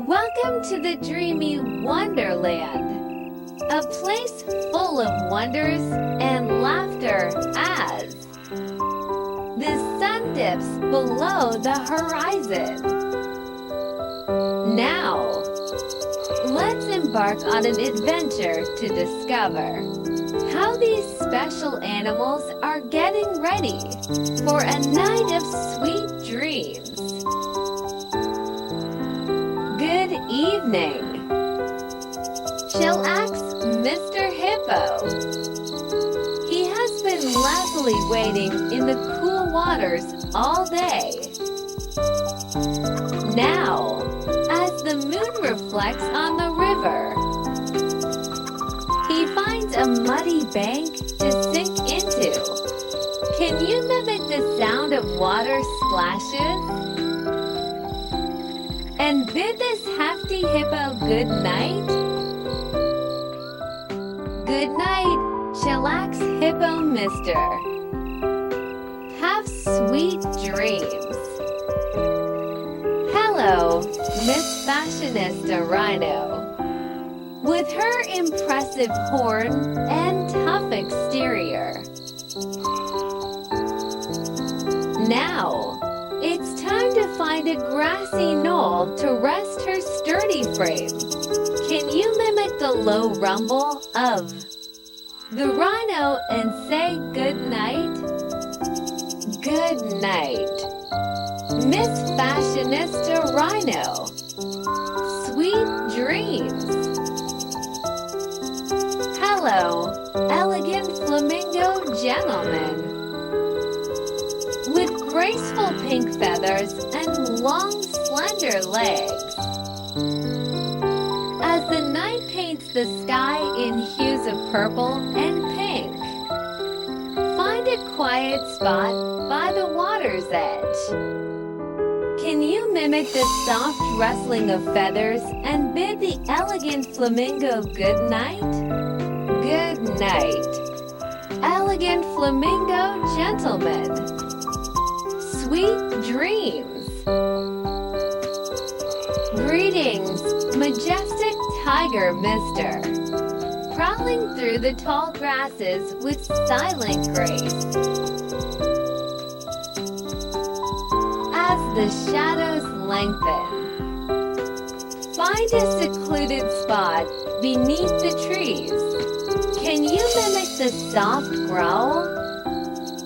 Welcome to the Dreamy Wonderland, a place full of wonders and laughter as the sun dips below the horizon. Now, let's embark on an adventure to discover how these special animals are getting ready for a night of sweet dreams. Good evening, Chillax Mr. Hippo. He has been lazily waiting in the cool waters all day. Now, as the moon reflects on the river, he finds a muddy bank to sink into. Can you mimic the sound of water splashes? And bid this hefty hippo good night? Good night, Chillax Hippo Mister. Have sweet dreams. Hello, Miss Fashionista Rhino. With her impressive horn and tough exterior. Now, it's time to find a grassy knoll to rest her sturdy frame. Can you mimic the low rumble of the rhino and say good night? Good night, Miss Fashionista Rhino. Sweet dreams. Hello, elegant flamingo gentleman. With graceful pink feathers and long, slender legs. As the night paints the sky in hues of purple and pink, find a quiet spot by the water's edge. Can you mimic the soft rustling of feathers and bid the elegant flamingo good night? Good night, elegant flamingo gentleman. Sweet dreams. Greetings, majestic tiger mister. Prowling through the tall grasses with silent grace. As the shadows lengthen, find a secluded spot beneath the trees. Can you mimic the soft growl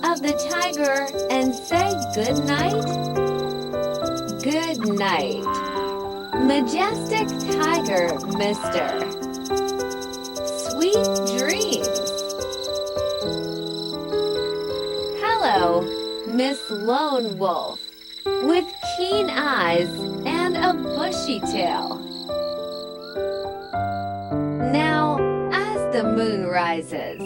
of the tiger and say good night? Good night, majestic tiger mister. Sweet dreams. Hello, Miss Lone Wolf, with keen eyes and a bushy tail. Now, as the moon rises,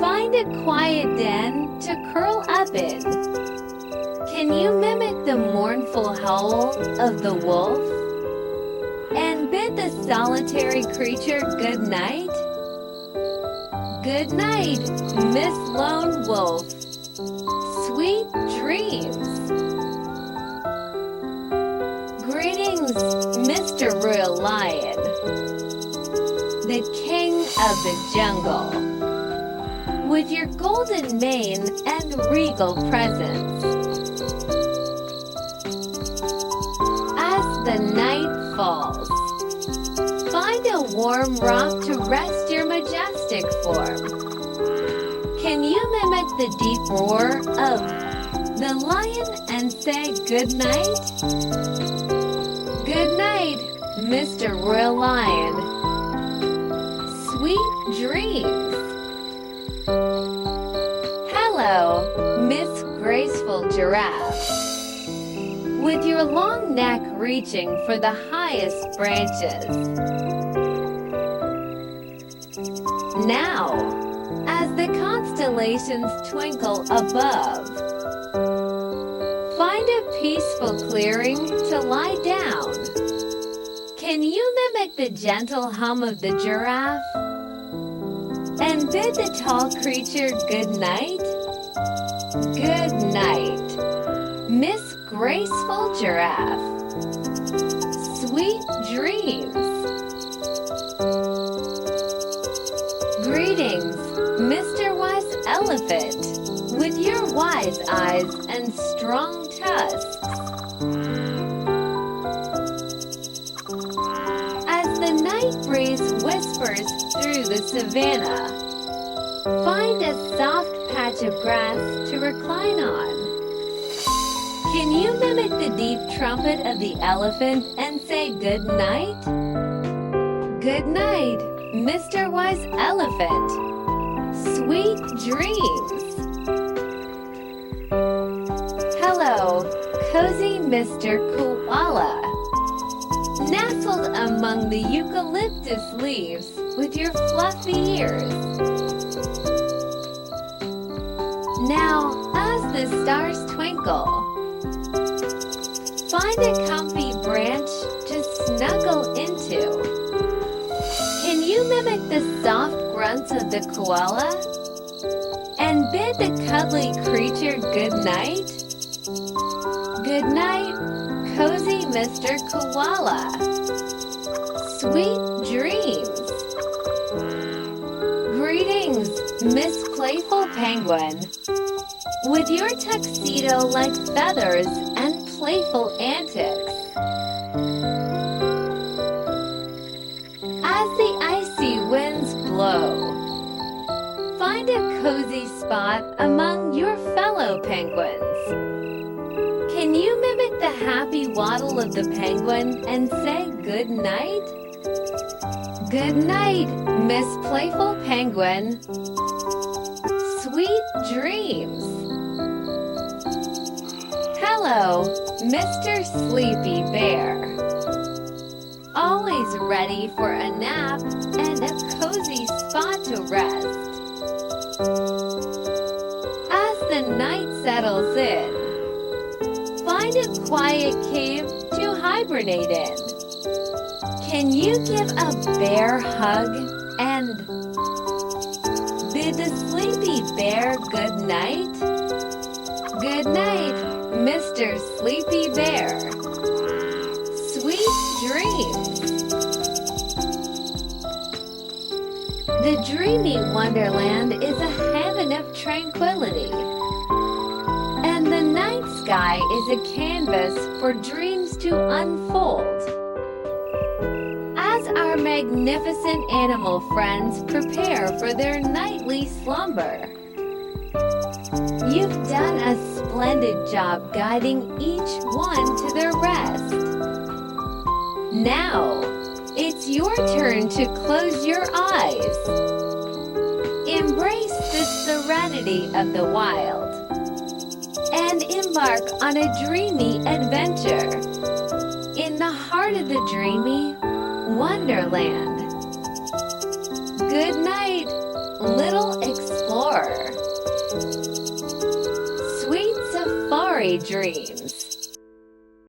find a quiet den to curl up in. Can you mimic the mournful howl of the wolf? And bid the solitary creature good night? Good night, Miss Lone Wolf. Sweet dreams. Greetings, Mr. Royal Lion, the king of the jungle. With your golden mane and regal presence. As the night falls, find a warm rock to rest your majestic form. Can you mimic the deep roar of the lion and say good night? Good night, Mr. Royal Lion. Sweet dreams. Hello, Miss Graceful Giraffe. With your long neck reaching for the highest branches. Now, as the constellations twinkle above, find a peaceful clearing to lie down. Can you mimic the gentle hum of the giraffe? And bid the tall creature good night? Good night, Miss Graceful Giraffe. Sweet dreams. Greetings, Mr. Wise Elephant, with your wise eyes and strong tusks. As the night breeze whispers through the savannah, find a soft patch of grass to recline on. Can you mimic the deep trumpet of the elephant and say good night? Good night, Mr. Wise Elephant. Sweet dreams. Hello, cozy Mr. Koala. Nestled among the eucalyptus leaves with your fluffy ears. Now, as the stars twinkle, find a comfy branch to snuggle into. Can you mimic the soft grunts of the koala? And bid the cuddly creature good night? Good night, cozy Mr. Koala. Sweet dreams. Greetings, Miss Playful Penguin. With your tuxedo like feathers and playful antics. As the icy winds blow, find a cozy spot among your fellow penguins. Can you mimic the happy waddle of the penguin and say good night? Good night, Miss Playful Penguin. Sweet dreams. Hello, Mr. Sleepy Bear. Always ready for a nap and a cozy spot to rest. As the night settles in, find a quiet cave to hibernate in. Can you give a bear hug and bid the sleepy bear good night? Good night, Mr. Sleepy Bear. Sweet dreams. The Dreamy Wonderland is a heaven of tranquility. And the night sky is a canvas for dreams to unfold. As our magnificent animal friends prepare for their nightly slumber, you've done a splendid job guiding each one to their rest. Now, it's your turn to close your eyes. Embrace the serenity of the wild and embark on a dreamy adventure in the heart of the dreamy Wonderland. Good night, little explorer. Sweet safari dreams.